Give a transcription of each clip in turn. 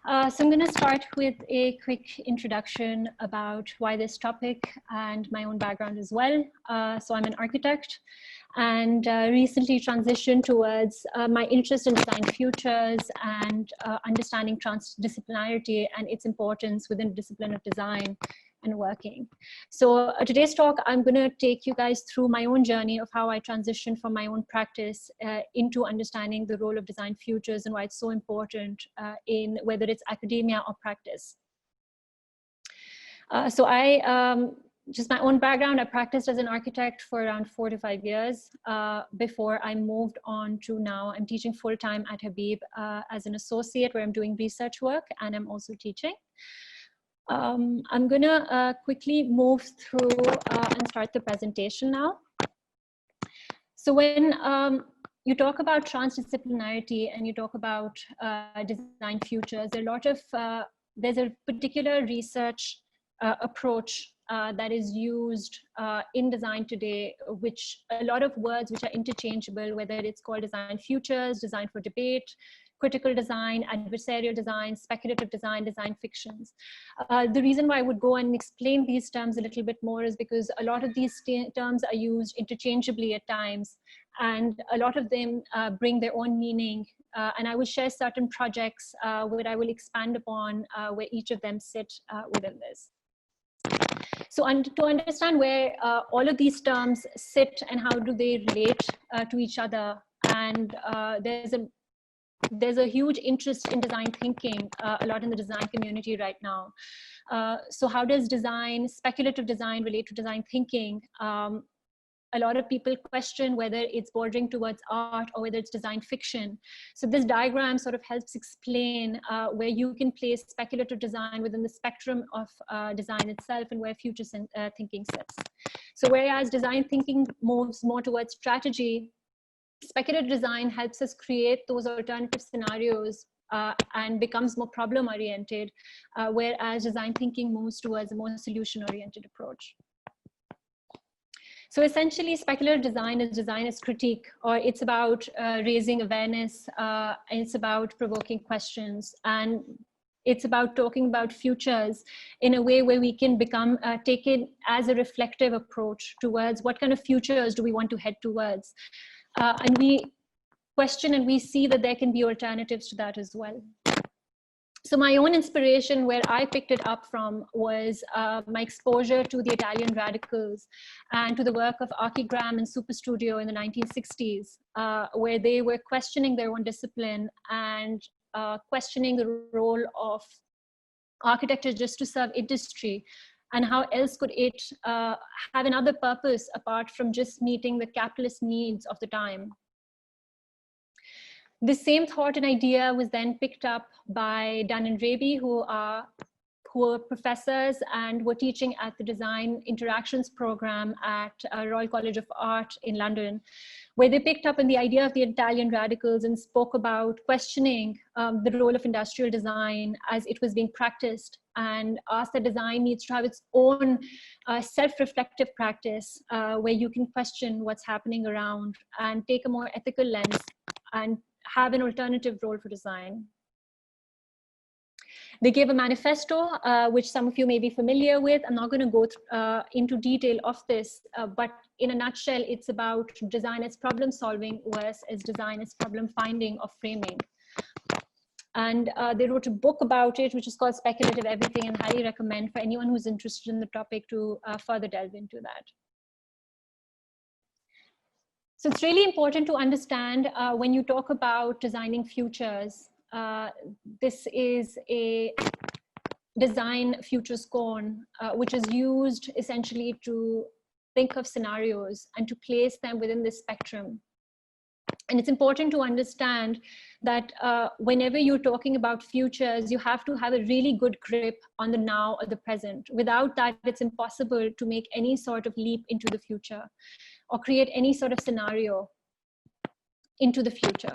So I'm going to start with a quick introduction about why this topic and my own background as well. So I'm an architect and recently transitioned towards my interest in design futures and understanding transdisciplinarity and its importance within the discipline of design and working. So today's talk, I'm going to take you guys through my own journey of how I transitioned from my own practice into understanding the role of design futures and why it's so important in whether it's academia or practice. So just my own background, I practiced as an architect for around 4 to 5 years before I moved on to now I'm teaching full-time at Habib as an associate where I'm doing research work and I'm also teaching. I'm gonna quickly move through and start the presentation now. So when you talk about transdisciplinarity and you talk about design futures, there are a lot of, there's a particular research approach that is used in design today, which a lot of words which are interchangeable, whether it's called design futures, design for debate, critical design, adversarial design, speculative design, design fictions. The reason why I would go and explain these terms a little bit more is because a lot of these terms are used interchangeably at times, and a lot of them bring their own meaning. And I will share certain projects where I will expand upon where each of them sit within this. So to understand where all of these terms sit and how do they relate to each other, and there's a huge interest in design thinking, a lot in the design community right now. So how does design, speculative design relate to design thinking? A lot of people question whether it's bordering towards art or whether it's design fiction. So this diagram sort of helps explain where you can place speculative design within the spectrum of design itself and where future thinking sits. So whereas design thinking moves more towards strategy, speculative design helps us create those alternative scenarios and becomes more problem oriented, whereas design thinking moves towards a more solution oriented approach. So essentially, speculative design is design as critique, or it's about raising awareness, and it's about provoking questions, and it's about talking about futures in a way where we can become taken as a reflective approach towards what kind of futures do we want to head towards. And we question and we see that there can be alternatives to that as well. So my own inspiration, where I picked it up from, was my exposure to the Italian radicals and to the work of Archigram and Superstudio in the 1960s, where they were questioning their own discipline and questioning the role of architecture just to serve industry, and how else could it have another purpose apart from just meeting the capitalist needs of the time. The same thought and idea was then picked up by Dunn and Raby, who were professors and were teaching at the Design Interactions program at Royal College of Art in London, where they picked up on the idea of the Italian radicals and spoke about questioning the role of industrial design as it was being practiced, and asked that design needs to have its own self-reflective practice where you can question what's happening around and take a more ethical lens and have an alternative role for design. They gave a manifesto, which some of you may be familiar with. I'm not going to go into detail of this, but in a nutshell, it's about design as problem solving versus design as problem finding or framing. And they wrote a book about it, which is called Speculative Everything, and highly recommend for anyone who's interested in the topic to further delve into that. So it's really important to understand when you talk about designing futures, this is a design futures cone, which is used essentially to think of scenarios and to place them within this spectrum. And it's important to understand that whenever you're talking about futures, you have to have a really good grip on the now or the present. Without that, it's impossible to make any sort of leap into the future or create any sort of scenario into the future.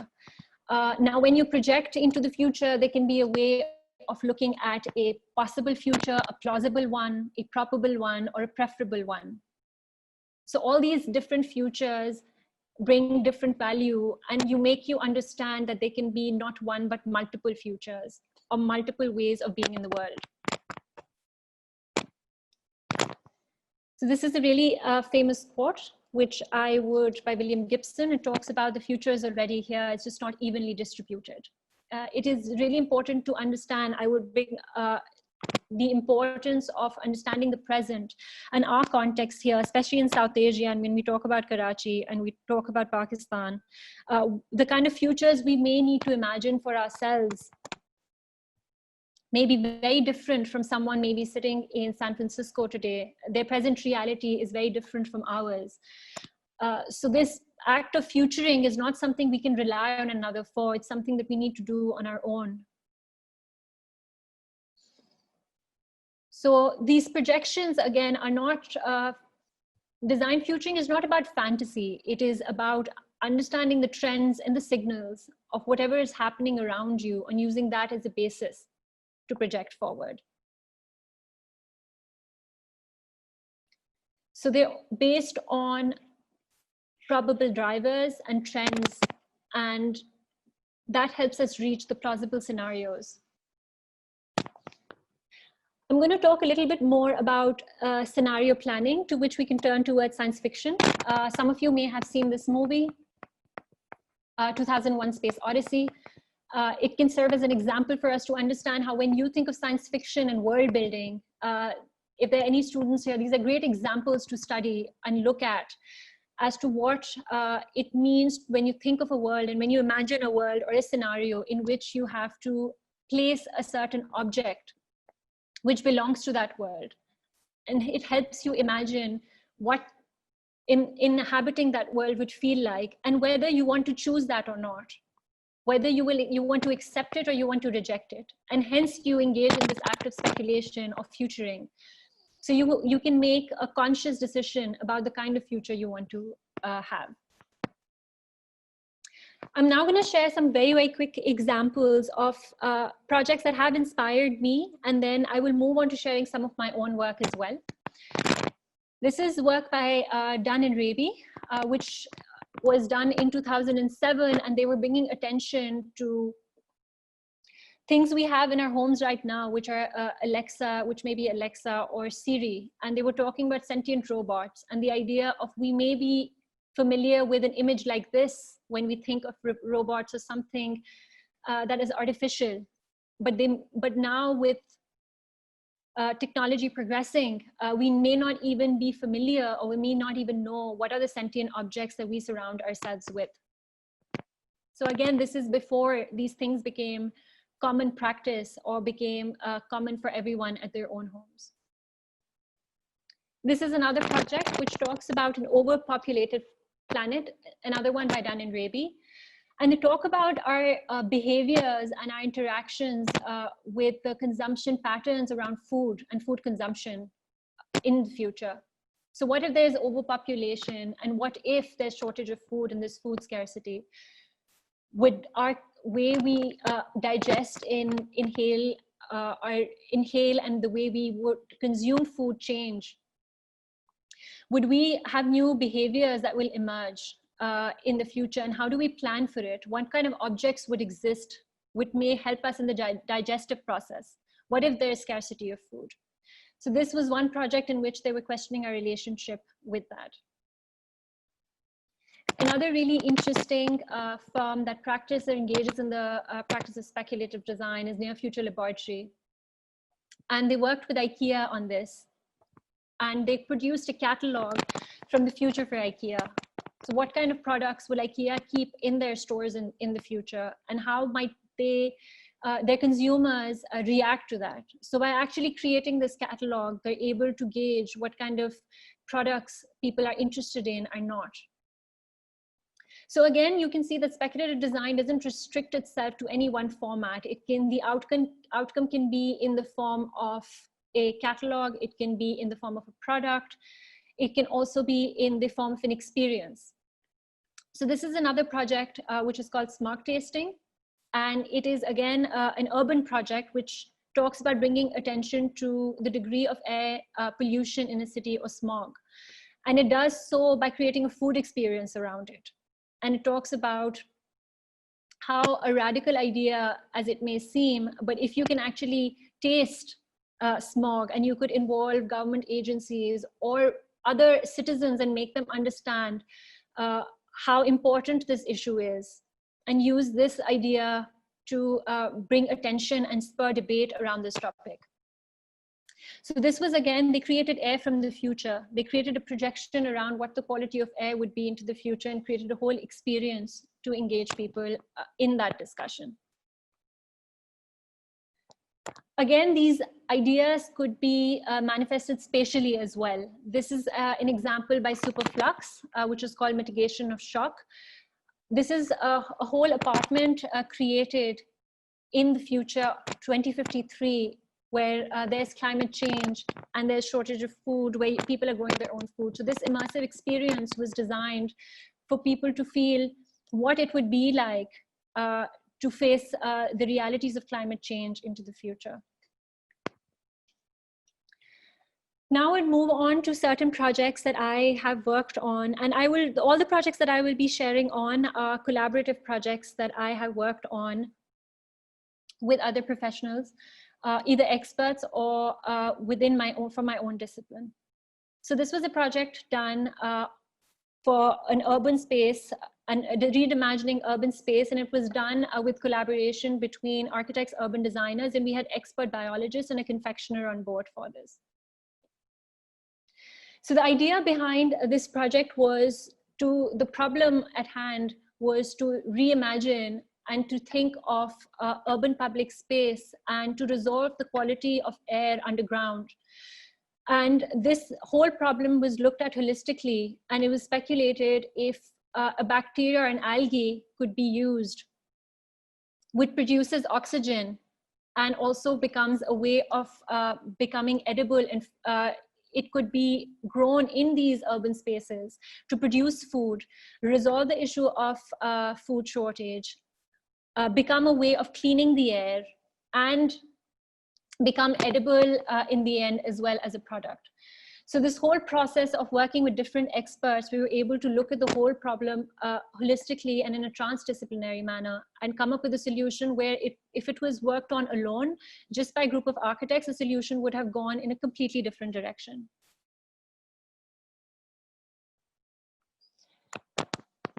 Now, when you project into the future, there can be a way of looking at a possible future, a plausible one, a probable one, or a preferable one. So all these different futures bring different value, and you make you understand that there can be not one but multiple futures. or multiple ways of being in the world. So this is a really famous quote, which by William Gibson. It talks about the future is already here, it's just not evenly distributed. It is really important to understand, I would bring the importance of understanding the present and our context here, especially in South Asia, and when we talk about Karachi and we talk about Pakistan, the kind of futures we may need to imagine for ourselves may be very different from someone maybe sitting in San Francisco today. Their present reality is very different from ours. So this act of futuring is not something we can rely on another for, it's something that we need to do on our own. So these projections, again, are not, design futuring is not about fantasy. It is about understanding the trends and the signals of whatever is happening around you and using that as a basis to project forward. So they're based on probable drivers and trends, and that helps us reach the plausible scenarios. I'm going to talk a little bit more about scenario planning, to which we can turn towards science fiction. Some of you may have seen this movie, 2001: Space Odyssey. It can serve as an example for us to understand how when you think of science fiction and world building, if there are any students here, these are great examples to study and look at as to what it means when you think of a world and when you imagine a world or a scenario in which you have to place a certain object which belongs to that world. And it helps you imagine what inhabiting that world would feel like, and whether you want to choose that or not, whether you want to accept it or you want to reject it. And hence you engage in this active speculation of futuring. So you can make a conscious decision about the kind of future you want to have. I'm now going to share some very, very quick examples of projects that have inspired me, and then I will move on to sharing some of my own work as well. This is work by Dunn and Raby, which was done in 2007, and they were bringing attention to things we have in our homes right now, which are Alexa, which may be Alexa or Siri, and they were talking about sentient robots and the idea of we may be familiar with an image like this when we think of robots as something that is artificial, but now with technology progressing, we may not even be familiar, or we may not even know what are the sentient objects that we surround ourselves with. So again, this is before these things became common practice or became common for everyone at their own homes. This is another project which talks about an overpopulated planet, another one by Dunn and Raby. And they talk about our behaviors and our interactions with the consumption patterns around food and food consumption in the future. So what if there's overpopulation, and what if there's shortage of food and there's food scarcity? Would our way we digest, inhale and the way we would consume food change? Would we have new behaviors that will emerge in the future, and how do we plan for it? What kind of objects would exist which may help us in the digestive process? What if there's scarcity of food? So this was one project in which they were questioning our relationship with that. Another really interesting firm that engages in the practice of speculative design is Near Future Laboratory. And they worked with IKEA on this. And they produced a catalog from the future for IKEA. So what kind of products will IKEA keep in their stores in the future? And how might their consumers react to that? So by actually creating this catalog, they're able to gauge what kind of products people are interested in or not. So again, you can see that speculative design doesn't restrict itself to any one format. The outcome can be in the form of a catalog, it can be in the form of a product, it can also be in the form of an experience. So this is another project which is called Smog Tasting. And it is again an urban project which talks about bringing attention to the degree of air pollution in a city or smog. And it does so by creating a food experience around it. And it talks about how a radical idea as it may seem, but if you can actually taste smog and you could involve government agencies or other citizens and make them understand how important this issue is, and use this idea to bring attention and spur debate around this topic. So this was, again, they created Air from the Future. They created a projection around what the quality of air would be into the future and created a whole experience to engage people in that discussion. Again, these ideas could be manifested spatially as well. This is an example by Superflux, which is called Mitigation of Shock. This is a whole apartment created in the future, 2053, where there's climate change and there's shortage of food, where people are growing their own food. So this immersive experience was designed for people to feel what it would be like to face the realities of climate change into the future. Now we'll move on to certain projects that I have worked on, and all the projects that I will be sharing on are collaborative projects that I have worked on with other professionals, either experts or from my own discipline. So this was a project done for an urban space and reimagining urban space, and it was done with collaboration between architects, urban designers, and we had expert biologists and a confectioner on board for this. So the idea behind this project was the problem at hand was to reimagine and to think of urban public space and to resolve the quality of air underground. And this whole problem was looked at holistically, and it was speculated if a bacteria and algae could be used, which produces oxygen and also becomes a way of becoming edible, and it could be grown in these urban spaces to produce food, resolve the issue of food shortage, become a way of cleaning the air, and become edible in the end as well as a product. So this whole process of working with different experts, we were able to look at the whole problem holistically and in a transdisciplinary manner and come up with a solution where if it was worked on alone, just by a group of architects, the solution would have gone in a completely different direction.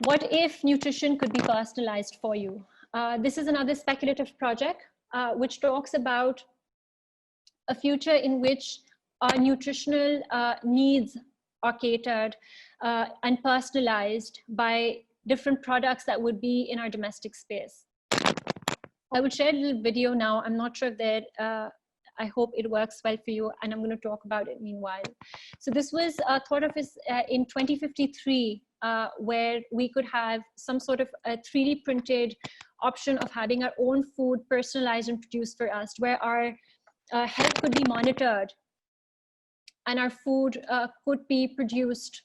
What if nutrition could be personalized for you? This is another speculative project which talks about a future in which our nutritional needs are catered and personalized by different products that would be in our domestic space. I will share a little video now. I'm not sure if that, I hope it works well for you, and I'm going to talk about it meanwhile. So this was thought of as in 2053, where we could have some sort of a 3D printed option of having our own food personalized and produced for us, where our health could be monitored and our food could be produced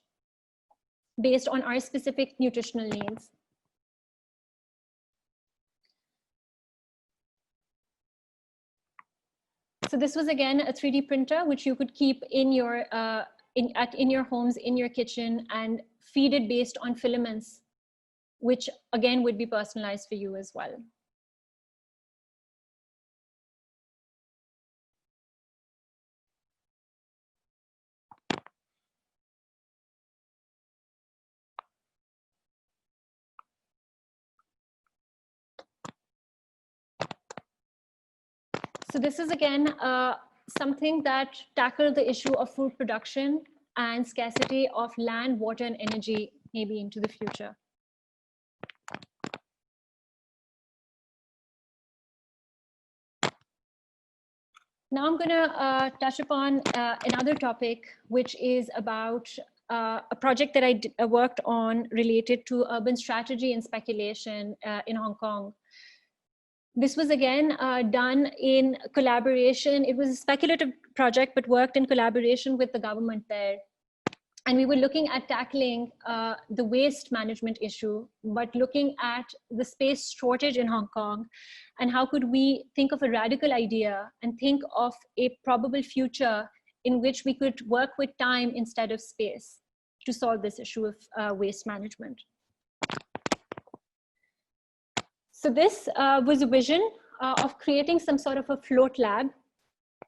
based on our specific nutritional needs. So this was again a 3D printer which you could keep in your in your homes, in your kitchen, and feed it based on filaments, which again would be personalized for you as well. So this is again something that tackled the issue of food production and scarcity of land, water, and energy maybe into the future. Now I'm going to touch upon another topic, which is about a project that I worked on related to urban strategy and speculation in Hong Kong. This was again done in collaboration. It was a speculative project, but worked in collaboration with the government there. And we were looking at tackling the waste management issue, but looking at the space shortage in Hong Kong, and how could we think of a radical idea and think of a probable future in which we could work with time instead of space to solve this issue of waste management. So this was a vision of creating some sort of a float lab,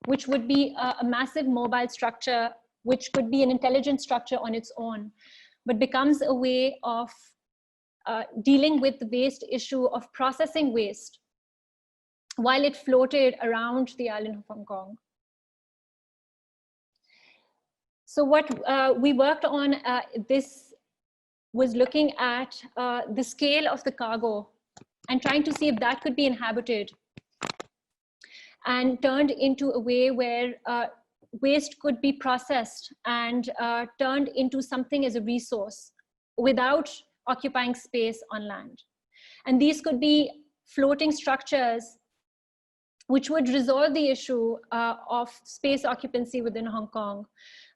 which would be a massive mobile structure, which could be an intelligent structure on its own, but becomes a way of dealing with the waste issue of processing waste while it floated around the island of Hong Kong. So what we worked on, this was looking at the scale of the cargo and trying to see if that could be inhabited and turned into a way where waste could be processed and turned into something as a resource without occupying space on land. And these could be floating structures which would resolve the issue of space occupancy within Hong Kong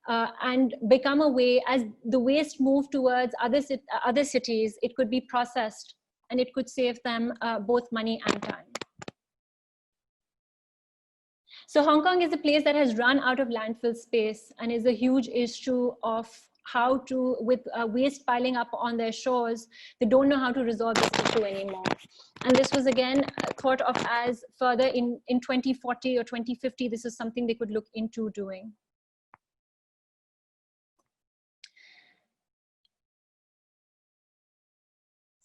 and become a way, as the waste moved towards other cities, it could be processed and it could save them both money and time. So Hong Kong is a place that has run out of landfill space and is a huge issue of how to, with waste piling up on their shores, they don't know how to resolve this issue anymore. And this was again thought of as further in 2040 or 2050, this is something they could look into doing.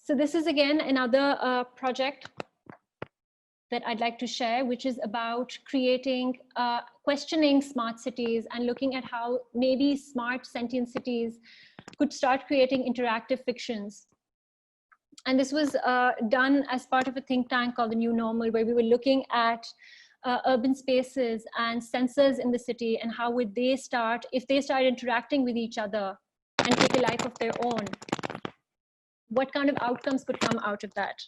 So this is again another project that I'd like to share, which is about creating, questioning smart cities and looking at how maybe smart sentient cities could start creating interactive fictions. And this was done as part of a think tank called The New Normal, where we were looking at urban spaces and sensors in the city and how would they start, if they start interacting with each other and take a life of their own, what kind of outcomes could come out of that?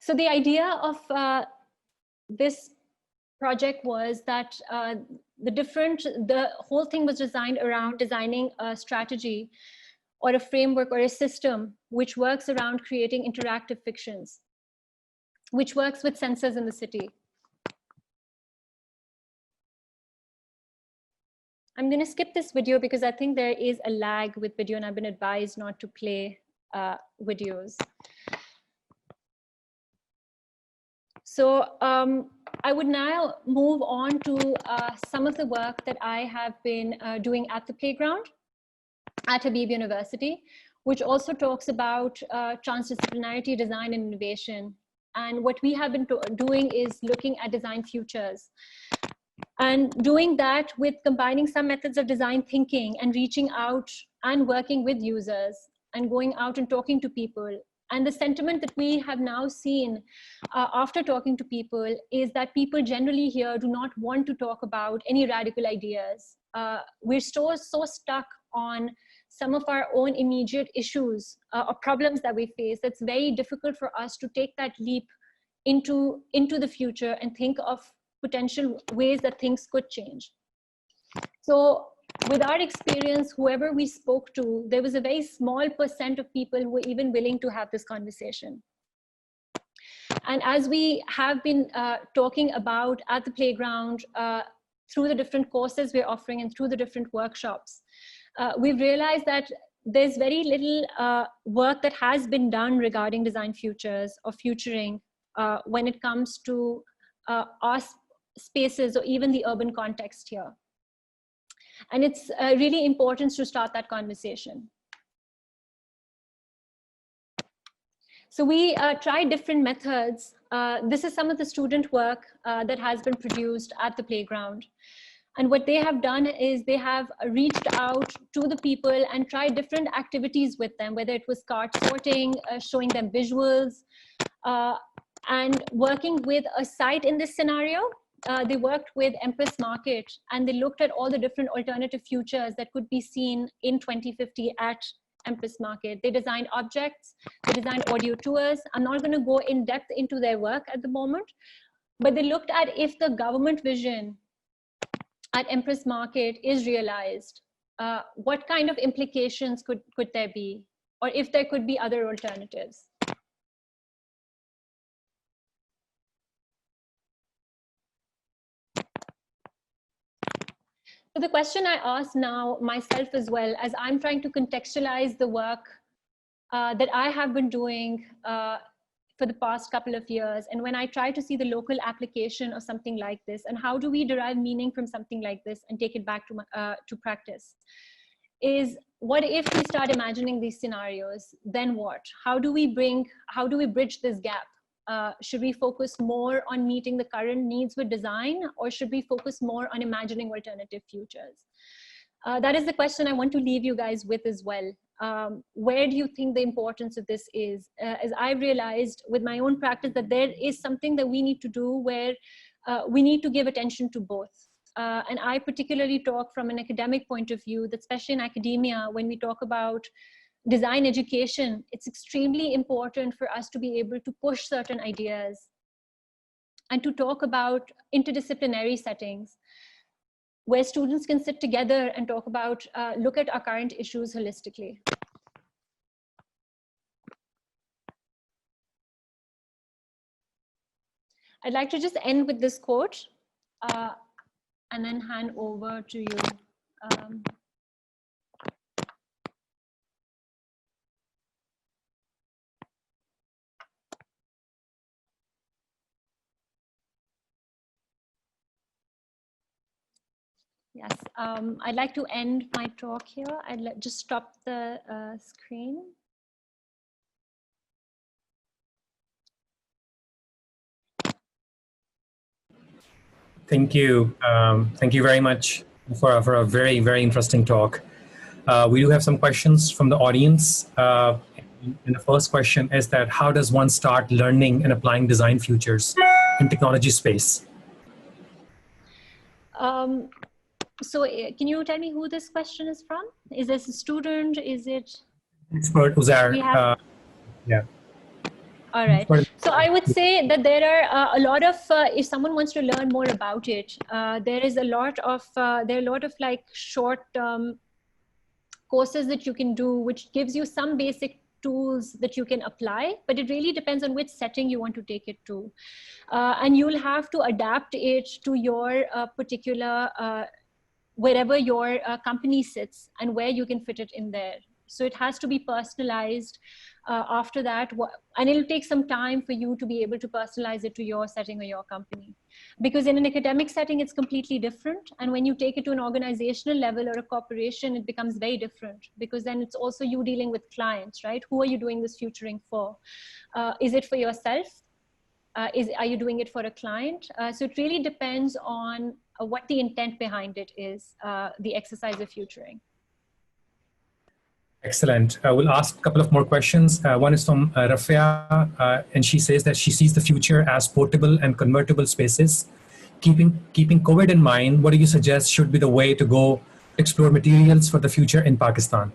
So the idea of this project was that the whole thing was designed around designing a strategy or a framework or a system which works around creating interactive fictions, which works with sensors in the city. I'm going to skip this video because I think there is a lag with video and I've been advised not to play videos. So I would now move on to some of the work that I have been doing at the playground at Habib University, which also talks about transdisciplinary design and innovation. And what we have been doing is looking at design futures and doing that with combining some methods of design thinking and reaching out and working with users and going out and talking to people. And the sentiment that we have now seen after talking to people is that people generally here do not want to talk about any radical ideas. We're so stuck on some of our own immediate issues or problems that we face. That's very difficult for us to take that leap into the future and think of potential ways that things could change. So with our experience, whoever we spoke to, there was a very small % of people who were even willing to have this conversation. And as we have been talking about at the playground, through the different courses we're offering and through the different workshops, we've realized that there's very little work that has been done regarding design futures or futuring when it comes to our spaces or even the urban context here. And it's really important to start that conversation. So we tried different methods. This is some of the student work that has been produced at the playground. And what they have done is they have reached out to the people and tried different activities with them, whether it was card sorting, showing them visuals, and working with a site in this scenario. They worked with Empress Market and they looked at all the different alternative futures that could be seen in 2050 at Empress Market. They designed objects, they designed audio tours. I'm not going to go in depth into their work at the moment, but they looked at if the government vision at Empress Market is realized, what kind of implications could there be, or if there could be other alternatives. So the question I ask now myself as well, as I'm trying to contextualize the work that I have been doing for the past couple of years, and when I try to see the local application of something like this, and how do we derive meaning from something like this and take it back to practice, is what if we start imagining these scenarios, then what? How do we bridge this gap? Should we focus more on meeting the current needs with design, or should we focus more on imagining alternative futures? That is the question I want to leave you guys with as well. Where do you think the importance of this is? As I've realized with my own practice that there is something that we need to do where we need to give attention to both. And I particularly talk from an academic point of view, that especially in academia, when we talk about design education, it's extremely important for us to be able to push certain ideas and to talk about interdisciplinary settings where students can sit together and talk about, look at our current issues holistically. I'd like to just end with this quote and then hand over to you. Yes, I'd like to end my talk here. I'd just stop the screen. Thank you. Thank you very much for a very, very interesting talk. We do have some questions from the audience. And the first question is that how does one start learning and applying design futures in technology space? So can you tell me who this question is from? Is this a student? Is it? It's for Uzair. Yeah. All right. So I would say that there are a lot of, if someone wants to learn more about it, there are a lot of like short-term courses that you can do, which gives you some basic tools that you can apply, but it really depends on which setting you want to take it to. And you'll have to adapt it to your particular, wherever your company sits and where you can fit it in there. So it has to be personalized after that. And it'll take some time for you to be able to personalize it to your setting or your company. Because in an academic setting, it's completely different. And when you take it to an organizational level or a corporation, it becomes very different, because then it's also you dealing with clients, right? Who are you doing this futuring for? Is it for yourself? Are you doing it for a client? So it really depends on what the intent behind it is, the exercise of futuring. Excellent. We'll ask a couple of more questions. One is from Rafia, and she says that she sees the future as portable and convertible spaces. Keeping COVID in mind, what do you suggest should be the way to go explore materials for the future in Pakistan?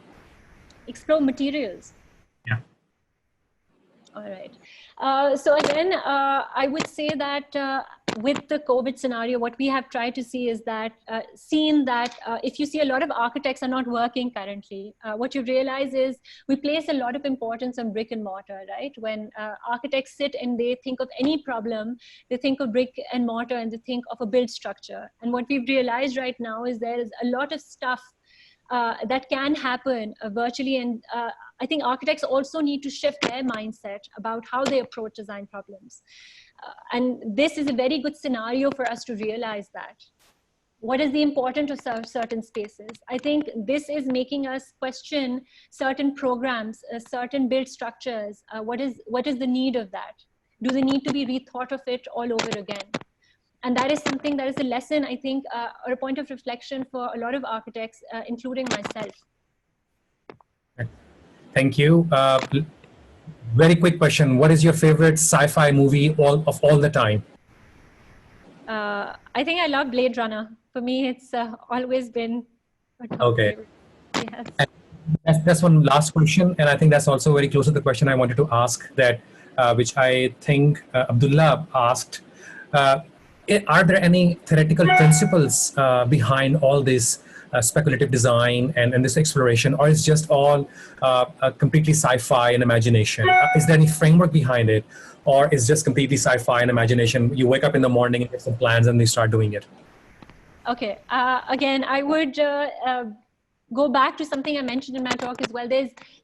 Explore materials? Yeah. All right. So again, I would say that with the COVID scenario, what we have tried to see is that, if you see a lot of architects are not working currently, what you realize is we place a lot of importance on brick and mortar, right? When architects sit and they think of any problem, they think of brick and mortar and they think of a build structure. And what we've realized right now is there is a lot of stuff that can happen virtually. And I think architects also need to shift their mindset about how they approach design problems. And this is a very good scenario for us to realize that. What is the importance of certain spaces? I think this is making us question certain programs, certain build structures. What is the need of that? Do they need to be rethought of it all over again? And that is something that is a lesson, I think, or a point of reflection for a lot of architects, including myself. Thank you. Very quick question. What is your favorite sci-fi movie of all the time? I think I love Blade Runner. For me, it's always been a top favorite. Yes. That's one last question. And I think that's also very close to the question I wanted to ask, that which I think Abdullah asked. Are there any theoretical principles behind all this speculative design and this exploration, or is just all completely sci-fi and imagination? Is there any framework behind it, or is just completely sci-fi and imagination? You wake up in the morning and get some plans and you start doing it? Okay. Again, I would go back to something I mentioned in my talk as well.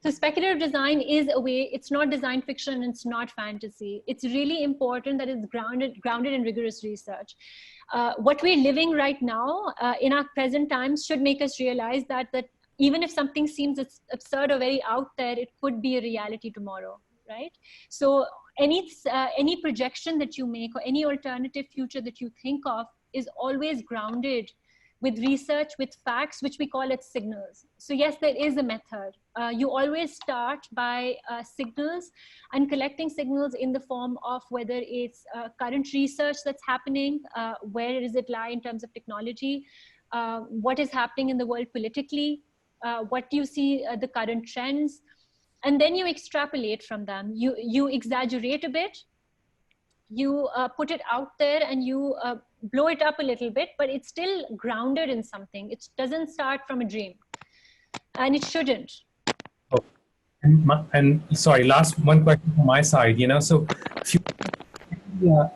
So speculative design is a way, it's not design fiction, it's not fantasy. It's really important that it's grounded in rigorous research. What we're living right now in our present times should make us realize that even if something seems absurd or very out there, it could be a reality tomorrow, right? So any projection that you make or any alternative future that you think of is always grounded with research, with facts, which we call it signals. So yes, there is a method. You always start by signals and collecting signals in the form of whether it's current research that's happening, where does it lie in terms of technology, what is happening in the world politically, what do you see the current trends, and then you extrapolate from them. You exaggerate a bit, you put it out there, and you blow it up a little bit, but it's still grounded in something. It doesn't start from a dream, and it shouldn't. Oh, and sorry, last one question from my side. So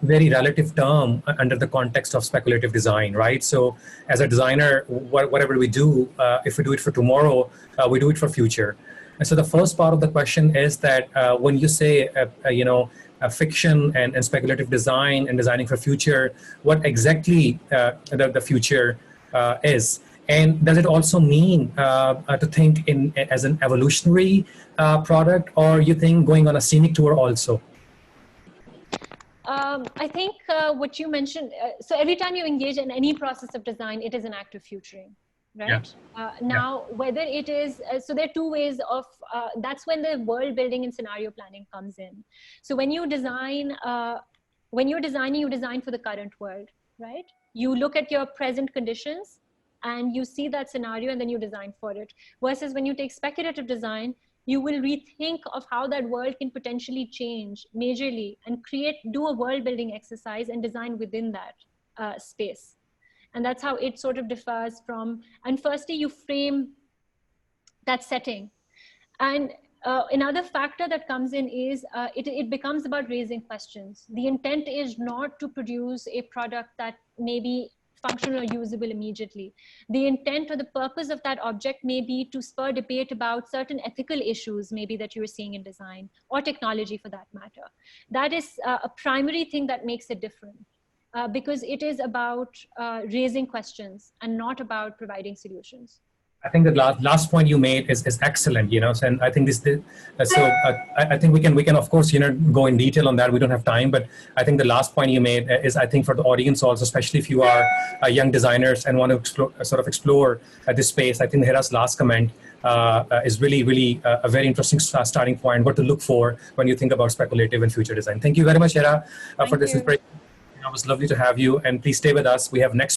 very relative term under the context of speculative design, right? So as a designer, whatever we do, if we do it for tomorrow, we do it for future. And so the first part of the question is that when you say, fiction and speculative design and designing for future, what exactly the future is? And does it also mean to think as an evolutionary product, or you think going on a scenic tour also? I think what you mentioned, so every time you engage in any process of design, it is an act of futuring, right? Yeah. Now, whether it is, so there are two ways of, that's when the world building and scenario planning comes in. So when you design, when you're designing, you design for the current world, right? You look at your present conditions and you see that scenario and then you design for it. Versus when you take speculative design, you will rethink of how that world can potentially change majorly and do a world building exercise and design within that space. And that's how it sort of differs from, and firstly, you frame that setting. And another factor that comes in is it becomes about raising questions. The intent is not to produce a product that may be functional or usable immediately. The intent or the purpose of that object may be to spur debate about certain ethical issues maybe that you're seeing in design, or technology for that matter. That is a primary thing that makes it different, because it is about raising questions and not about providing solutions. I think the last point you made is excellent, and I think I think we can of course, go in detail on that. We don't have time, but I think the last point you made is, I think, for the audience also, especially if you are young designers and want to explore this space. I think Hira's last comment is really a very interesting starting point, what to look for when you think about speculative and future design. Thank you very much, Hira, for this inspiration. It was lovely to have you, and please stay with us. We have next